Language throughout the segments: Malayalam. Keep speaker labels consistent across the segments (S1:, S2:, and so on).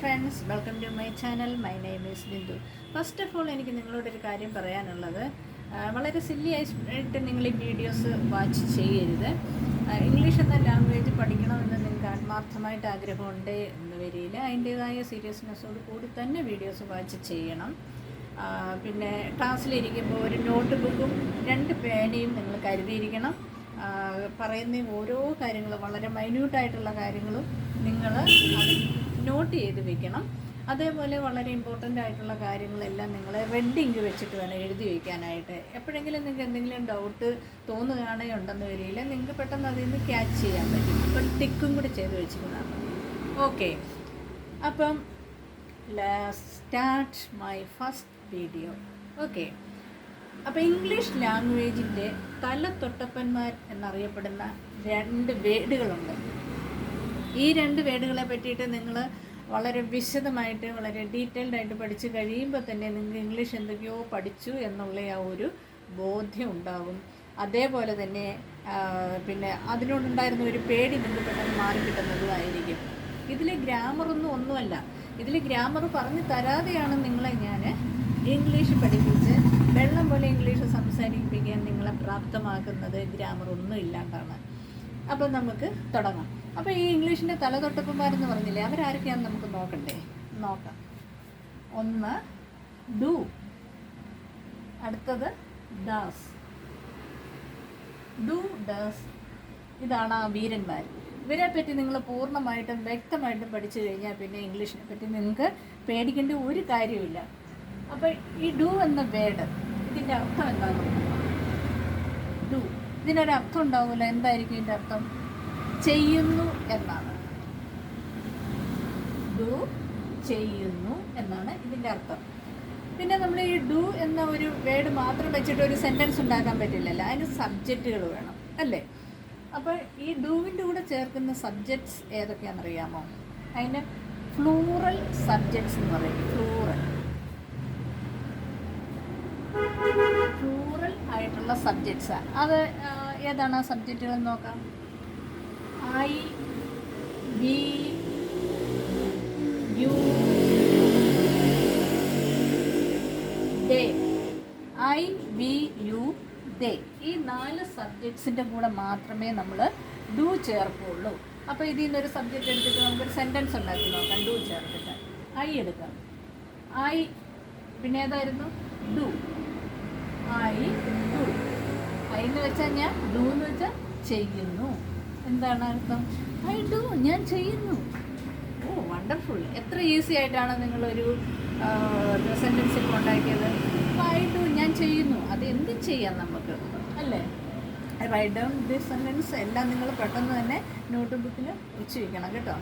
S1: Friends, welcome to my channel. My name is Bindu. First of all എനിക്ക് നിങ്ങളോടൊരു കാര്യം പറയാനുള്ളത്, വളരെ സില്ലി ആയിട്ട് നിങ്ങൾ ഈ വീഡിയോസ് വാച്ച് ചെയ്യരുത്. ഇംഗ്ലീഷ് എന്ന ലാംഗ്വേജ് പഠിക്കണമെന്ന് നിങ്ങൾക്ക് ആത്മാർത്ഥമായിട്ട് ആഗ്രഹമുണ്ട് എന്ന് വരില്ല. അതിൻ്റേതായ സീരിയസ്നെസ്സോട് കൂടി തന്നെ വീഡിയോസ് വാച്ച് ചെയ്യണം. പിന്നെ ക്ലാസ്സിലിരിക്കുമ്പോൾ ഒരു നോട്ട് ബുക്കും 2 പേനയും നിങ്ങൾ കരുതിയിരിക്കണം. പറയുന്ന ഓരോ കാര്യങ്ങളും, വളരെ മൈന്യൂട്ടായിട്ടുള്ള കാര്യങ്ങളും നിങ്ങൾ നോട്ട് ചെയ്ത് വെക്കണം. അതേപോലെ വളരെ ഇമ്പോർട്ടൻ്റ് ആയിട്ടുള്ള കാര്യങ്ങളെല്ലാം നിങ്ങൾ റെഡ് ഇങ്ക് വെച്ചിട്ട് വേണം എഴുതി വയ്ക്കാനായിട്ട്. എപ്പോഴെങ്കിലും നിങ്ങൾക്ക് എന്തെങ്കിലും ഡൗട്ട് തോന്നുകയാണെന്നുണ്ടെന്ന് വരില്ല, നിങ്ങൾക്ക് പെട്ടെന്ന് അതിൽ നിന്ന് ക്യാച്ച് ചെയ്യാൻ പറ്റും. അപ്പോൾ ടിക്കും കൂടി ചെയ്ത് വെച്ചിരുന്നാൽ മതി. ഓക്കെ, അപ്പം start my first video. Okay, അപ്പോൾ ഇംഗ്ലീഷ് ലാംഗ്വേജിൻ്റെ തലതൊട്ടപ്പന്മാർ എന്നറിയപ്പെടുന്ന 2 വേർഡുകളുണ്ട്. ഈ 2 വേർഡുകളെ പറ്റിയിട്ട് നിങ്ങൾ വളരെ വിശദമായിട്ട്, വളരെ ഡീറ്റെയിൽഡ് ആയിട്ട് പഠിച്ച് കഴിയുമ്പോൾ തന്നെ നിങ്ങൾക്ക് ഇംഗ്ലീഷ് എന്തൊക്കെയോ പഠിച്ചു എന്നുള്ള ആ ഒരു ബോധ്യം ഉണ്ടാകും. അതേപോലെ തന്നെ പിന്നെ അതിനോടുണ്ടായിരുന്ന ഒരു പേടി നിങ്ങൾക്ക് പെട്ടെന്ന് മാറിക്കിട്ടുന്നതുമായിരിക്കും. ഇതിൽ ഒന്നുമല്ല. ഇതിൽ ഗ്രാമർ പറഞ്ഞു തരാതെയാണ് നിങ്ങളെ ഞാൻ ഇംഗ്ലീഷ് പഠിപ്പിച്ച് വെള്ളം പോലെ ഇംഗ്ലീഷ് സംസാരിപ്പിക്കാൻ നിങ്ങളെ പ്രാപ്തമാക്കുന്നത് ഗ്രാമർ ഒന്നും ഇല്ലാണ്ടാണ്. അപ്പോൾ നമുക്ക് തുടങ്ങാം. അപ്പോൾ ഈ ഇംഗ്ലീഷിൻ്റെ തലതൊട്ടപ്പന്മാരെന്ന് പറഞ്ഞില്ലേ, അവരാരൊക്കെയാണെന്ന് നമുക്ക് നോക്കാം. 1 ഡു, അടുത്തത് ഡാസ്. ഡു, ഡാസ്, ഇതാണ് ആ വീരന്മാർ. ഇവരെ പറ്റി നിങ്ങൾ പൂർണ്ണമായിട്ടും വ്യക്തമായിട്ടും പഠിച്ചു കഴിഞ്ഞാൽ പിന്നെ ഇംഗ്ലീഷിനെ പറ്റി നിങ്ങൾക്ക് പേടിക്കേണ്ട ഒരു കാര്യമില്ല. അപ്പോൾ ഈ ഡു എന്ന വേർഡ്, ഇതിൻ്റെ അർത്ഥം എന്താണെന്ന് ഡു, ഇതിനൊരർത്ഥം ഉണ്ടാവില്ല. എന്തായിരിക്കും ഇതിൻ്റെ അർത്ഥം? ചെയ്യുന്നു എന്നാണ്. ഡു, ചെയ്യുന്നു എന്നാണ് ഇതിൻ്റെ അർത്ഥം. പിന്നെ നമ്മൾ ഈ ഡു എന്ന ഒരു വേർഡ് മാത്രം വെച്ചിട്ട് ഒരു സെൻറ്റൻസ് ഉണ്ടാക്കാൻ പറ്റില്ലല്ലോ, അതിന് സബ്ജക്റ്റുകൾ വേണം അല്ലേ? അപ്പോൾ ഈ ഡൂവിൻ്റെ കൂടെ ചേർക്കുന്ന സബ്ജക്ട്സ് ഏതൊക്കെയാണെന്നറിയാമോ? അതിന് ഫ്ലൂറൽ സബ്ജക്ട്സ് എന്ന് പറയും. ഫ്ലൂറൽ ആയിട്ടുള്ള സബ്ജക്ട്സാണ്. അത് ഏതാണ് ആ സബ്ജക്റ്റുകൾ നോക്കാം. I, we, you, they. I, we, you, they, ഈ 4 സബ്ജക്ട്സിൻ്റെ കൂടെ മാത്രമേ നമ്മൾ ഡു ചേർക്കുള്ളൂ. അപ്പോൾ ഇതിൽ നിന്നൊരു സബ്ജക്റ്റ് എടുത്തിട്ട് നമുക്കൊരു സെൻറ്റൻസ് ഉണ്ടാക്കി നോക്കാം. ഡു ചേർത്തിട്ട് ഐ എടുക്കാം. ഐ, പിന്നെ ഏതായിരുന്നു? ഡു. I do. ഐ എന്ന് വെച്ചാൽ ഞാൻ, ഡു എന്ന് വെച്ചാൽ ചെയ്യുന്നു. എന്താണ് അർത്ഥം? ഐ ഡു, ഞാൻ ചെയ്യുന്നു. ഓ, വണ്ടർഫുൾ. എത്ര ഈസി ആയിട്ടാണ് നിങ്ങളൊരു സെൻറ്റൻസ് ഇപ്പോൾ ഉണ്ടാക്കിയത്. അപ്പോൾ ഐ ഡു, ഞാൻ ചെയ്യുന്നു. അത് എന്തും ചെയ്യാം നമുക്ക് അല്ലേ? റൈറ്റ് ഡൗൺ ദിസ് സെൻറ്റൻസ് എല്ലാം നിങ്ങൾ പെട്ടെന്ന് തന്നെ നോട്ട് ബുക്കിൽ വെച്ച് വയ്ക്കണം കേട്ടോ.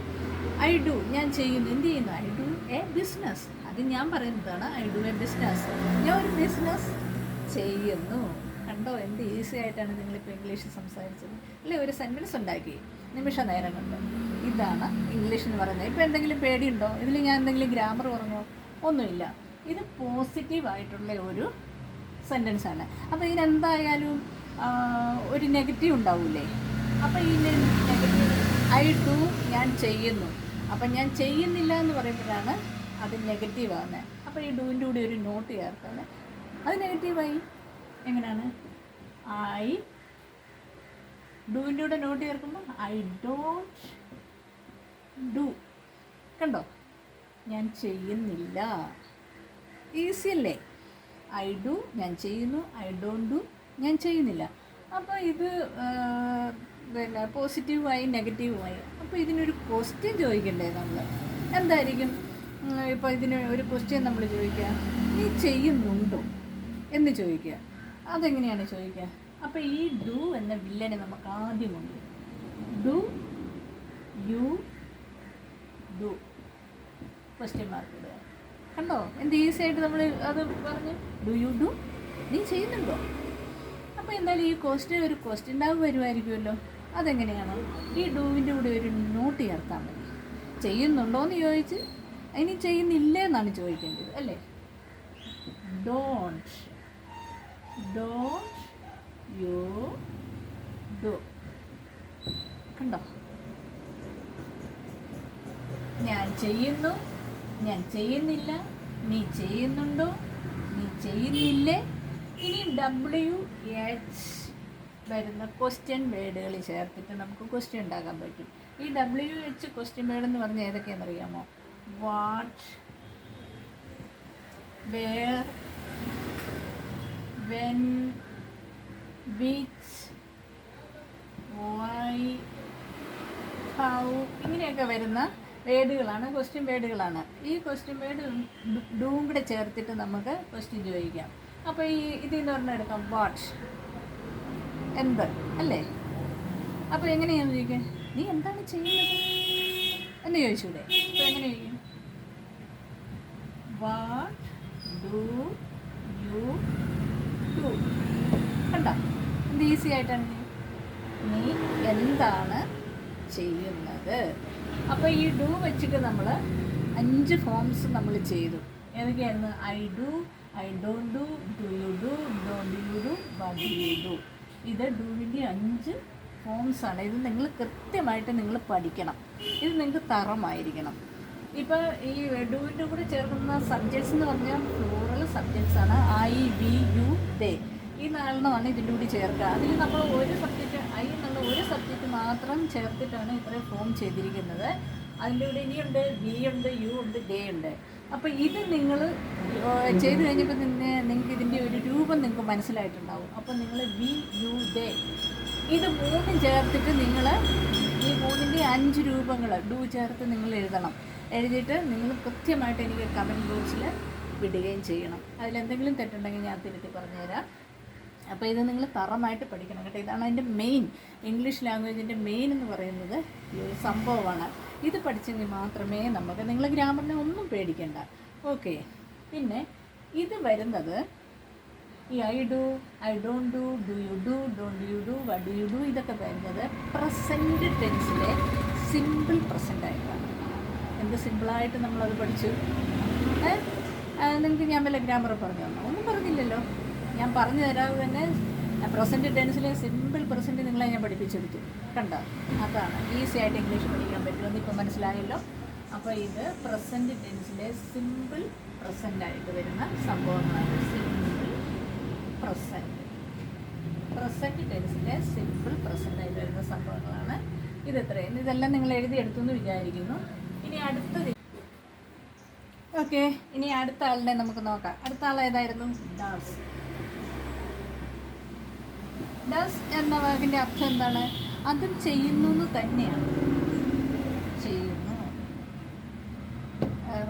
S1: ഐ ഡു, ഞാൻ ചെയ്യുന്നു. എന്ത് ചെയ്യുന്നു? I do A business. അത് ഞാൻ പറയുന്നതാണ്. I do A business. ഞാൻ ഒരു ബിസിനസ് ചെയ്യുന്നു. കണ്ടോ എന്ത് ഈസി ആയിട്ടാണ് നിങ്ങളിപ്പോൾ ഇംഗ്ലീഷ് സംസാരിച്ചത് അല്ലേ? ഒരു സെൻറ്റൻസ് ഉണ്ടാക്കി നിമിഷ നേരം കൊണ്ട്. ഇതാണ് ഇംഗ്ലീഷ് എന്ന് പറയുന്നത്. ഇപ്പോൾ എന്തെങ്കിലും പേടിയുണ്ടോ? ഇതിൽ ഞാൻ എന്തെങ്കിലും ഗ്രാമർ പറഞ്ഞോ? ഒന്നുമില്ല. ഇത് പോസിറ്റീവായിട്ടുള്ള ഒരു സെൻറ്റൻസാണ്. അപ്പോൾ ഇതിനെന്തായാലും ഒരു നെഗറ്റീവ് ഉണ്ടാവില്ലേ? അപ്പോൾ ഈ നെഗറ്റീവ് ഐ ഡു, ഞാൻ ചെയ്യുന്നു. അപ്പം ഞാൻ ചെയ്യുന്നില്ല എന്ന് പറയുമ്പോഴാണ് അത് നെഗറ്റീവാകുന്നത്. അപ്പോൾ ഈ ഡൂവിൻ്റെ കൂടി ഒരു നോട്ട് ചേർത്താണ് അത് നെഗറ്റീവായി. എങ്ങനെയാണ്? ഐ ഡൂവിൻ്റെ കൂടെ നോട്ട് ചേർക്കുമ്പോൾ ഐ ഡോണ്ട് ഡു. കണ്ടോ? ഞാൻ ചെയ്യുന്നില്ല. ഈസി അല്ലേ? ഐ ഡു, ഞാൻ ചെയ്യുന്നു. ഐ ഡോണ്ട് ഡു, ഞാൻ ചെയ്യുന്നില്ല. അപ്പോൾ ഇത് പിന്നെ പോസിറ്റീവായി നെഗറ്റീവുമായി. അപ്പോൾ ഇതിനൊരു ക്വസ്റ്റ്യൻ ചോദിക്കണ്ടേ നമ്മൾ? എന്തായിരിക്കും? ഇപ്പോൾ ഇതിന് ഒരു ക്വസ്റ്റ്യൻ നമ്മൾ ചോദിക്കുക, നീ ചെയ്യുന്നുണ്ടോ എന്ന് ചോദിക്കുക. അതെങ്ങനെയാണ് ചോദിക്കുക? അപ്പോൾ ഈ ഡു എന്ന വില്ലനെ നമുക്ക് ആദ്യമുണ്ട്. Do you do question mark ഇടുക. കണ്ടോ എന്ത് ഈസി ആയിട്ട് നമ്മൾ അത് പറഞ്ഞ് ഡു യു ഡു, നീ ചെയ്യുന്നുണ്ടോ? അപ്പോൾ എന്തായാലും ഈ ഒരു ക്വസ്റ്റ്യൻ ടാഗ് വരുമായിരിക്കുമല്ലോ. അതെങ്ങനെയാണ്? ഈ ഡൂവിൻ്റെ കൂടെ ഒരു നോട്ട് ചേർത്താൽ മതി. ചെയ്യുന്നുണ്ടോയെന്ന് ചോദിച്ച് അതിന് ചെയ്യുന്നില്ല എന്നാണ് ചോദിക്കേണ്ടത് അല്ലേ? Don't you do. കണ്ടോ? ഞാൻ ചെയ്യുന്നു, ഞാൻ ചെയ്യുന്നില്ല, നീ ചെയ്യുന്നുണ്ടോ, നീ ചെയ്യുന്നില്ലേ. ഇനി WH വരുന്ന ക്വസ്റ്റ്യൻ വേർഡുകൾ ചേർത്തിട്ട് നമുക്ക് ക്വസ്റ്റ്യൻ ഉണ്ടാക്കാൻ പറ്റും. ഈ WH ക്വസ്റ്റ്യൻ വേർഡ് എന്ന് പറഞ്ഞാൽ ഏതൊക്കെയാണെന്നറിയാമോ? What, where, when, which, why, how, ഇങ്ങനെയൊക്കെ വരുന്ന വേർഡുകളാണ് ക്വസ്റ്റ്യൻ വേർഡുകളാണ്. ഈ ക്വസ്റ്റ്യൻ വേർഡ് ഡൂം കൂടെ ചേർത്തിട്ട് നമുക്ക് ക്വസ്റ്റ്യൻ ചോദിക്കാം. അപ്പോൾ ഇതിൽ നിന്ന് പറഞ്ഞാൽ എടുക്കാം വാട്ട്, എന്ത്, അല്ലേ? അപ്പോൾ എങ്ങനെയാണെന്ന് ചോദിക്കാൻ, നീ എന്താണ് ചെയ്യുന്നത് എന്ന് ചോദിച്ചൂടെ? അപ്പോൾ എങ്ങനെ ചോദിക്കും? What do you do. കണ്ടോ എന്ത് ഈസി ആയിട്ടാണ്? നീ എന്താണ് ചെയ്യുന്നത്. അപ്പോൾ ഈ ഡു വെച്ചിട്ട് നമ്മൾ 5 ഫോംസ് നമ്മൾ ചെയ്തു. ഏതൊക്കെയായിരുന്നു? I do, I don't do, do you do, don't you do, what do you do. ഇത് ഡൂവിൻ്റെ 5 ഫോംസാണ്. ഇത് നിങ്ങൾ കൃത്യമായിട്ട് നിങ്ങൾ പഠിക്കണം. ഇത് നിങ്ങൾക്ക് തറമായിരിക്കണം. ഇപ്പോൾ ഈ ഡൂവിൻ്റെ കൂടെ ചേർക്കുന്ന സബ്ജക്ട്സ് എന്ന് പറഞ്ഞാൽ plural സബ്ജക്ട്സാണ്. I, we, you, they. ഈ 4 ഇതിൻ്റെ കൂടി ചേർക്കുക. അതിൽ നമ്മൾ ഒരു സബ്ജക്റ്റ്, ഐ എന്നുള്ള ഒരു സബ്ജക്റ്റ് മാത്രം ചേർത്തിട്ടാണ് ഇത്രയും ഫോം ചെയ്തിരിക്കുന്നത്. അതിൻ്റെ കൂടെ ഇനിയുണ്ട് വി ഉണ്ട്, യു ഉണ്ട്, ഡേ ഉണ്ട്. അപ്പോൾ ഇത് നിങ്ങൾ ചെയ്ത് കഴിഞ്ഞപ്പോൾ നിങ്ങൾക്ക് ഇതിൻ്റെ ഒരു രൂപം നിങ്ങൾക്ക് മനസ്സിലായിട്ടുണ്ടാവും. അപ്പോൾ നിങ്ങൾ വി, യു, ഡേ ഇത് 3 ചേർത്തിട്ട് നിങ്ങൾ ഈ 3ൻ്റെ 5 രൂപങ്ങൾ ഡു ചേർത്ത് നിങ്ങൾ എഴുതണം. എഴുതിയിട്ട് നിങ്ങൾ കൃത്യമായിട്ട് എനിക്ക് കമൻറ്റ് ബോക്സിൽ വിടുകയും ചെയ്യണം. അതിലെന്തെങ്കിലും തെറ്റുണ്ടെങ്കിൽ ഞാൻ തിരുത്തി പറഞ്ഞുതരാം. അപ്പോൾ ഇത് നിങ്ങൾ തറമായിട്ട് പഠിക്കണം കേട്ടോ. ഇതാണ് അതിൻ്റെ മെയിൻ. ഇംഗ്ലീഷ് ലാംഗ്വേജിൻ്റെ മെയിൻ എന്ന് പറയുന്നത് ഈ ഒരു സംഭവമാണ്. ഇത് പഠിച്ചെങ്കിൽ മാത്രമേ നമുക്ക്, നിങ്ങൾ ഗ്രാമറിനെ ഒന്നും പേടിക്കേണ്ട. ഓക്കെ. പിന്നെ ഇത് വരുന്നത് ഈ I do, I don't do, do you do, don't you do, what do you do, ഇതൊക്കെ വരുന്നത് പ്രസൻറ്റ് ടെൻസിലെ സിമ്പിൾ പ്രസൻ്റ് ആയിട്ടാണ്. എന്ത് സിമ്പിളായിട്ട് നമ്മളത് പഠിച്ചു. നിങ്ങൾക്ക് ഞാൻ വല്ല ഗ്രാമർ പറഞ്ഞു തന്നോ? ഒന്നും പറഞ്ഞില്ലല്ലോ. ഞാൻ പറഞ്ഞു തരാതെ തന്നെ പ്രസൻറ്റ് ടെൻസിലെ സിമ്പിൾ പ്രസൻറ്റ് നിങ്ങളെ ഞാൻ പഠിപ്പിച്ചെടുത്തു. കണ്ടോ? അതാണ് ഈസി ആയിട്ട് ഇംഗ്ലീഷ് പഠിക്കാൻ പറ്റുമെന്ന് ഇപ്പോൾ മനസ്സിലായല്ലോ. അപ്പോൾ ഇത് പ്രസൻറ്റ് ടെൻസിലെ സിമ്പിൾ പ്രസൻ്റായിട്ട് വരുന്ന സംഭവങ്ങളാണ്. സിമ്പിൾ പ്രസൻറ്റ്, പ്രസൻറ്റ് ടെൻസിലെ സിമ്പിൾ പ്രസൻ്റായിട്ട് വരുന്ന സംഭവങ്ങളാണ് ഇത്. ഇത്രയും ഇതെല്ലാം നിങ്ങൾ എഴുതിയെടുത്തു എന്ന് വിചാരിക്കുന്നു. ഇനി അടുത്തത്, ഓക്കെ, ഇനി അടുത്ത ആളിനെ നമുക്ക് നോക്കാം. അടുത്ത ആൾ ഏതായിരുന്നു? ഡാസ്. ഡസ് എന്ന വാക്കിൻ്റെ അർത്ഥം എന്താണ്? അത് ചെയ്യുന്നു എന്ന് തന്നെയാണ്. ചെയ്യുന്നു.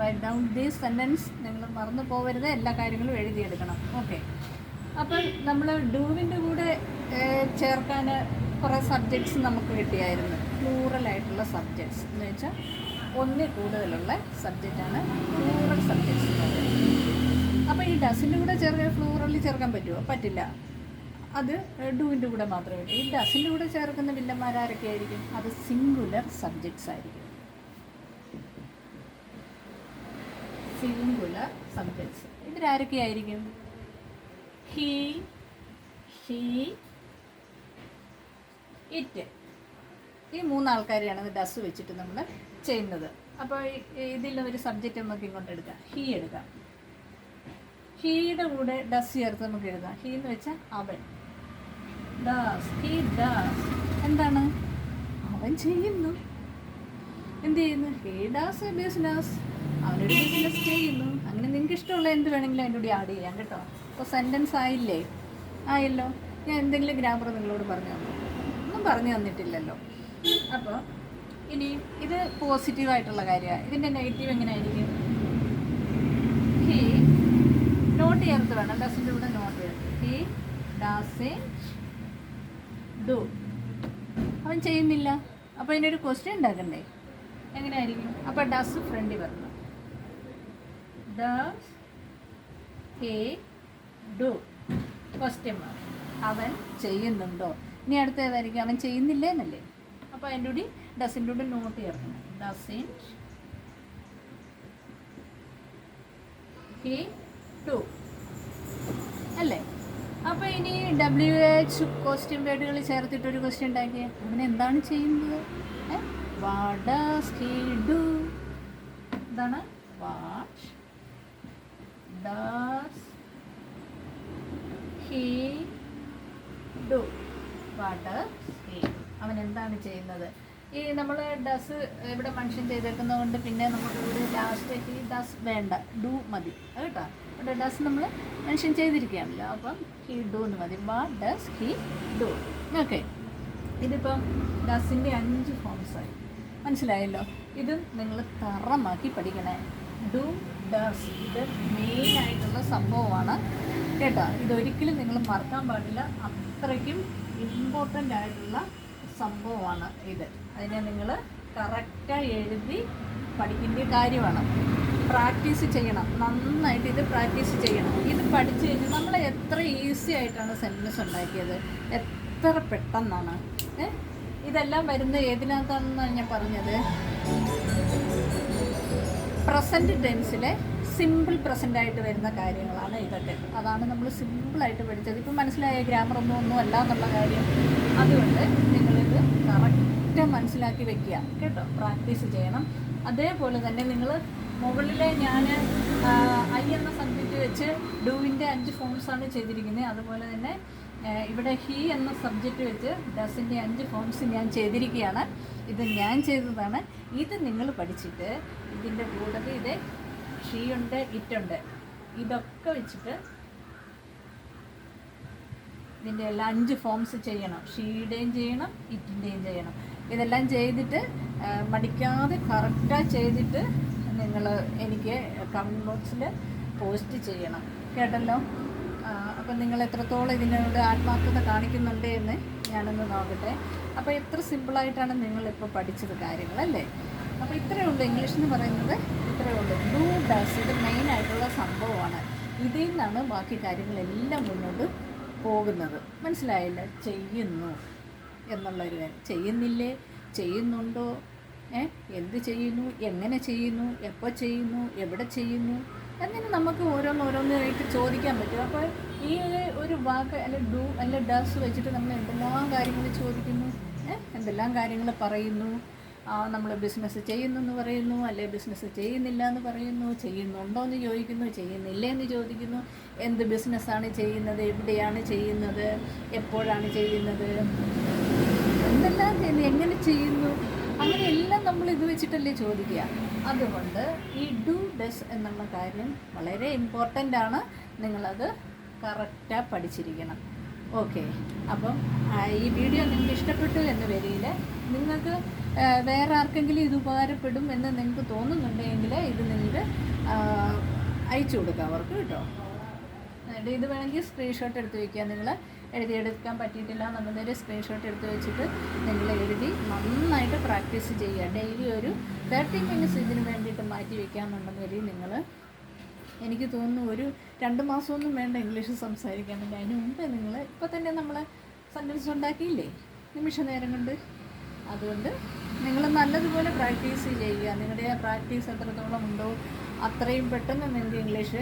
S1: Write down these sentence. നിങ്ങൾ മറന്നു പോകരുത്, എല്ലാ കാര്യങ്ങളും എഴുതിയെടുക്കണം. ഓക്കെ. അപ്പം നമ്മൾ ഡൂവിൻ്റെ കൂടെ ചേർക്കാൻ കുറേ സബ്ജക്ട്സ് നമുക്ക് കിട്ടിയായിരുന്നു. പ്ലൂറലായിട്ടുള്ള സബ്ജക്ട്സ് എന്ന് വെച്ചാൽ 1 കൂടുതലുള്ള സബ്ജക്റ്റാണ് പ്ലൂറൽ സബ്ജക്ട്സ് എന്ന് പറയുന്നത്. അപ്പോൾ ഈ ഡസിൻ്റെ കൂടെ ഫ്ലൂറലിൽ ചേർക്കാൻ പറ്റുമോ? പറ്റില്ല. അത് ഡൂവിൻ്റെ കൂടെ മാത്രമേ. ഈ ഡസിൻ്റെ കൂടെ ചേർക്കുന്ന വില്ലന്മാരൊക്കെ ആയിരിക്കും? അത് സിംഗുലർ സബ്ജക്ട്സ് ആയിരിക്കും. സിംഗുലർ സബ്ജക്ട്സ് ഇതിലാരൊക്കെയായിരിക്കും? He, she, it. ഈ 3 ആൾക്കാരെയാണ് ഡസ് വെച്ചിട്ട് നമ്മൾ ചെയ്യുന്നത്. അപ്പോൾ ഇതിൽ ഒരു സബ്ജക്റ്റ് നമുക്ക് ഇങ്ങോട്ട് എടുക്കാം. ഹീ എടുക്കാം. ഹീയുടെ കൂടെ ഡസ് ചേർത്ത് നമുക്ക് എഴുതാം. ഹീ എന്ന് വെച്ചാൽ അവൻ. ഡാസ്, ഹീ ഡാസ്. എന്താണ്? അവൻ ചെയ്യുന്നു. എന്ത് ചെയ്യുന്നു? He ഡാസ് A business. അവനൊരു ബിസിനസ് ചെയ്യുന്നു. അങ്ങനെ നിങ്ങൾക്ക് ഇഷ്ടമുള്ള എന്ത് വേണമെങ്കിലും അതിൻ്റെ കൂടി ആഡ് ചെയ്യാം കേട്ടോ. അപ്പോൾ സെൻറ്റൻസ് ആയില്ലേ? ആയല്ലോ. ഞാൻ എന്തെങ്കിലും ഗ്രാമർ നിങ്ങളോട് പറഞ്ഞു തന്നു? ഒന്നും പറഞ്ഞു തന്നിട്ടില്ലല്ലോ. അപ്പോൾ ഇനി ഇത് പോസിറ്റീവായിട്ടുള്ള കാര്യമാണ്. ഇതിൻ്റെ നെഗറ്റീവ് എങ്ങനെയായിരിക്കും? ഹീ നോട്ട് ചേർത്ത് വേണം. ഡസിൻ്റെ കൂടെ നോട്ട് ചേർത്ത്. He doesn't do. അവൻ ചെയ്യുന്നില്ല. അപ്പോൾ ഇതിനൊരു ക്വസ്റ്റ്യൻ ഉണ്ടാക്കണ്ടേ? എങ്ങനെയായിരിക്കും? അപ്പോൾ ഡസ് ഫ്രണ്ടിൽ വരണം. Does he do question mark. അവൻ ചെയ്യുന്നുണ്ടോ? ഇനി അടുത്ത ഏതായിരിക്കും? അവൻ ചെയ്യുന്നില്ലേ എന്നല്ലേ? അപ്പോൾ അതിൻ്റെ കൂടി ഡസിൻ്റെ കൂടെ നോട്ട് ചേർക്കണം. ഡസിൻറ്റ് ഹീ ഡു അല്ലേ? അപ്പോൾ ഇനി WH ക്വസ്റ്റ്യൻ വേർഡുകൾ ചേർത്തിട്ടൊരു ക്വസ്റ്റ്യൻ ഉണ്ടാക്കിയ അവൻ എന്താണ് ചെയ്യുന്നത്? What does he do? എന്താണ്? What does he do. What does he, അവൻ എന്താണ് ചെയ്യുന്നത്? ഈ നമ്മൾ ഡസ് ഇവിടെ മെൻഷൻ ചെയ്തേക്കുന്നത് കൊണ്ട് പിന്നെ നമുക്ക് ഇവിടെ ലാസ്റ്റ് ഹീ ഡസ് വേണ്ട, ഡു മതി കേട്ടോ. ഇവിടെ ഡസ് നമ്മൾ മെൻഷൻ ചെയ്തിരിക്കുകയാണല്ലോ, അപ്പം ഹീ ഡു എന്ന് മതി. What does he do. Okay, ഇതിപ്പം ഡസിൻ്റെ 5 ഫോംസായി, മനസ്സിലായല്ലോ. ഇത് നിങ്ങൾ തറമാക്കി പഠിക്കണേ. ഡു, ഡസ്, ഇത് മെയിനായിട്ടുള്ള സംഭവമാണ് കേട്ടോ. ഇതൊരിക്കലും നിങ്ങൾ മറക്കാൻ പാടില്ല, അത്രയ്ക്കും ഇമ്പോർട്ടൻ്റ് ആയിട്ടുള്ള സംഭവമാണ് ഇത്. അതിനെ നിങ്ങൾ കറക്റ്റായി എഴുതി പഠിക്കേണ്ട കാര്യമാണ്. പ്രാക്ടീസ് ചെയ്യണം, നന്നായിട്ട് ഇത് പ്രാക്ടീസ് ചെയ്യണം. ഇത് പഠിച്ചു കഴിഞ്ഞാൽ നമ്മൾ എത്ര ഈസി ആയിട്ടാണ് സെൻറ്റൻസ് ഉണ്ടാക്കിയത്, എത്ര പെട്ടെന്നാണ്. ഇതെല്ലാം വരുന്നത് ഏതിനകത്താണെന്നാണ് ഞാൻ പറഞ്ഞത്, പ്രസൻറ്റ് ടെൻസിലെ സിമ്പിൾ പ്രസൻ്റായിട്ട് വരുന്ന കാര്യങ്ങളാണ് ഇതൊക്കെ. അതാണ് നമ്മൾ സിമ്പിളായിട്ട് പഠിച്ചത്. ഇപ്പം മനസ്സിലായ ഗ്രാമറൊന്നും അല്ല എന്നുള്ള കാര്യം. അതുകൊണ്ട് നിങ്ങളിത് കറക്റ്റ് മനസ്സിലാക്കി വെക്കുക കേട്ടോ, പ്രാക്ടീസ് ചെയ്യണം. അതേപോലെ തന്നെ നിങ്ങൾ മുകളിലെ ഞാൻ ഐ എന്ന സബ്ജക്റ്റ് വെച്ച് ഡൂവിൻ്റെ 5 ഫോംസാണ് ചെയ്തിരിക്കുന്നത്. അതുപോലെ തന്നെ ഇവിടെ ഹീ എന്ന സബ്ജക്റ്റ് വെച്ച് ഡസിൻ്റെ 5 ഫോംസ് ഞാൻ ചെയ്തിരിക്കുകയാണ്. ഇത് ഞാൻ ചെയ്തതാണ്. ഇത് നിങ്ങൾ പഠിച്ചിട്ട് ഇതിൻ്റെ കൂടെ ഇത് ഷീ ഉണ്ട്, ഇറ്റുണ്ട്, ഇതൊക്കെ വെച്ചിട്ട് ഇതിൻ്റെ എല്ലാം 5 ഫോംസ് ചെയ്യണം. ഷീയുടെയും ചെയ്യണം, ഇറ്റിൻ്റെയും ചെയ്യണം. ഇതെല്ലാം ചെയ്തിട്ട് മടിക്കാതെ കറക്റ്റായി ചെയ്തിട്ട് നിങ്ങൾ എനിക്ക് കമൻറ്റ് ബോക്സിൽ പോസ്റ്റ് ചെയ്യണം കേട്ടല്ലോ. അപ്പം നിങ്ങൾ എത്രത്തോളം ഇതിനോട് ആത്മാർത്ഥത കാണിക്കുന്നുണ്ട് എന്ന് ഞാനൊന്ന് നോക്കട്ടെ. അപ്പോൾ എത്ര സിമ്പിളായിട്ടാണ് നിങ്ങളിപ്പോൾ പഠിച്ചത് കാര്യങ്ങളല്ലേ. അപ്പോൾ ഇത്രയേ ഉള്ളൂ, ഇംഗ്ലീഷ് എന്ന് പറയുന്നത് ഇത്രയേ ഉള്ളൂ. ഡു, ഡസ്, ഇത് മെയിനായിട്ടുള്ള സംഭവമാണ്. ഇതിൽ നിന്നാണ് ബാക്കി കാര്യങ്ങളെല്ലാം മുന്നോട്ട് പോകുന്നത്. മനസ്സിലായില്ല? ചെയ്യുന്നു എന്നുള്ളൊരു കാര്യം. ചെയ്യുന്നില്ലേ, ചെയ്യുന്നുണ്ടോ, എന്ത് ചെയ്യുന്നു, എങ്ങനെ ചെയ്യുന്നു, എപ്പോൾ ചെയ്യുന്നു, എവിടെ ചെയ്യുന്നു അങ്ങനെ നമുക്ക് ഓരോന്നോരോന്നായിട്ട് ചോദിക്കാൻ പറ്റും. അപ്പോൾ ഈ ഒരു വാക്ക് അല്ലെ ഡു അല്ലെ ഡസ് വെച്ചിട്ട് നമ്മൾ എന്തെല്ലാം കാര്യങ്ങൾ ചോദിക്കുന്നു, എന്തെല്ലാം കാര്യങ്ങൾ പറയുന്നു. നമ്മൾ ബിസിനസ് ചെയ്യുന്നു എന്ന് പറയുന്നു, അല്ലെ ബിസിനസ് ചെയ്യുന്നില്ല എന്ന് പറയുന്നു, ചെയ്യുന്നുണ്ടോ എന്ന് ചോദിക്കുന്നു, ചെയ്യുന്നില്ല എന്ന് ചോദിക്കുന്നു, എന്ത് ബിസിനസ്സാണ് ചെയ്യുന്നത്, എവിടെയാണ് ചെയ്യുന്നത്, എപ്പോഴാണ് ചെയ്യുന്നത്, എന്തെല്ലാം ചെയ്യുന്നു, എങ്ങനെ ചെയ്യുന്നു, അങ്ങനെയെല്ലാം നമ്മൾ ഇത് വെച്ചിട്ടല്ലേ ചോദിക്കുക. അതുകൊണ്ട് ഈ ഡു ഡസ് എന്നുള്ള കാര്യം വളരെ ഇമ്പോർട്ടൻ്റ് ആണ്. നിങ്ങളത് കറക്റ്റായി പഠിച്ചിരിക്കണം. ഓക്കെ, അപ്പം ഈ വീഡിയോ നിങ്ങൾക്ക് ഇഷ്ടപ്പെട്ടു എന്ന് വരിയിൽ നിങ്ങൾക്ക് വേറെ ആർക്കെങ്കിലും ഇത് ഉപകാരപ്പെടും എന്ന് നിങ്ങൾക്ക് തോന്നുന്നുണ്ടെങ്കിൽ ഇത് നിങ്ങൾക്ക് അയച്ചു കൊടുക്കാം അവർക്ക് കേട്ടോ. ഇത് വേണമെങ്കിൽ സ്ക്രീൻഷോട്ട് എടുത്ത് വയ്ക്കുക. നിങ്ങൾ എഴുതിയെടുക്കാൻ പറ്റിയിട്ടില്ല എന്നുള്ളൊരു സ്ക്രീൻഷോട്ട് എടുത്ത് വെച്ചിട്ട് നിങ്ങൾ എഴുതി നന്നായിട്ട് പ്രാക്ടീസ് ചെയ്യുക. ഡെയിലി ഒരു 30 മിനിറ്റ്സ് ഇതിന് വേണ്ടിയിട്ട് മാറ്റി വയ്ക്കാമെന്നുണ്ടെങ്കിൽ നിങ്ങൾ, എനിക്ക് തോന്നുന്നു ഒരു 2 മാസമൊന്നും വേണ്ട ഇംഗ്ലീഷ് സംസാരിക്കാൻ വേണ്ടി. അതിന് മുമ്പേ നിങ്ങൾ ഇപ്പോൾ തന്നെ നമ്മൾ സെൻറ്റൻസ് ഉണ്ടാക്കിയില്ലേ നിമിഷ നേരം കൊണ്ട്. അതുകൊണ്ട് നിങ്ങൾ നല്ലതുപോലെ പ്രാക്ടീസ് ചെയ്യുക. നിങ്ങളുടെ ആ പ്രാക്ടീസ് എത്രത്തോളം ഉണ്ടോ അത്രയും പെട്ടെന്ന് നിങ്ങൾക്ക് ഇംഗ്ലീഷ്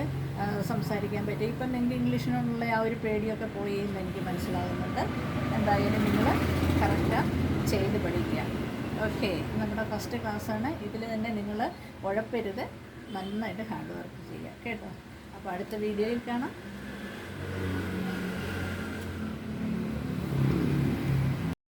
S1: സംസാരിക്കാൻ പറ്റും. ഇപ്പം നിങ്ങൾക്ക് ഇംഗ്ലീഷിനുള്ള ആ ഒരു പേടിയൊക്കെ പോയി എന്ന് എനിക്ക് മനസ്സിലാകുന്നുണ്ട്. എന്തായാലും നിങ്ങൾ കറക്റ്റാണ് ചെയ്ത് പഠിക്കുക. ഓക്കെ, നമ്മുടെ ഫസ്റ്റ് ക്ലാസ്സാണ്. ഇതിൽ തന്നെ നിങ്ങൾ ഉഴപ്പരുത്, നന്നായിട്ട് ഹാർഡ് വർക്ക് ചെയ്യുക കേട്ടോ. അപ്പോൾ അടുത്ത വീഡിയോയിൽ കാണാം.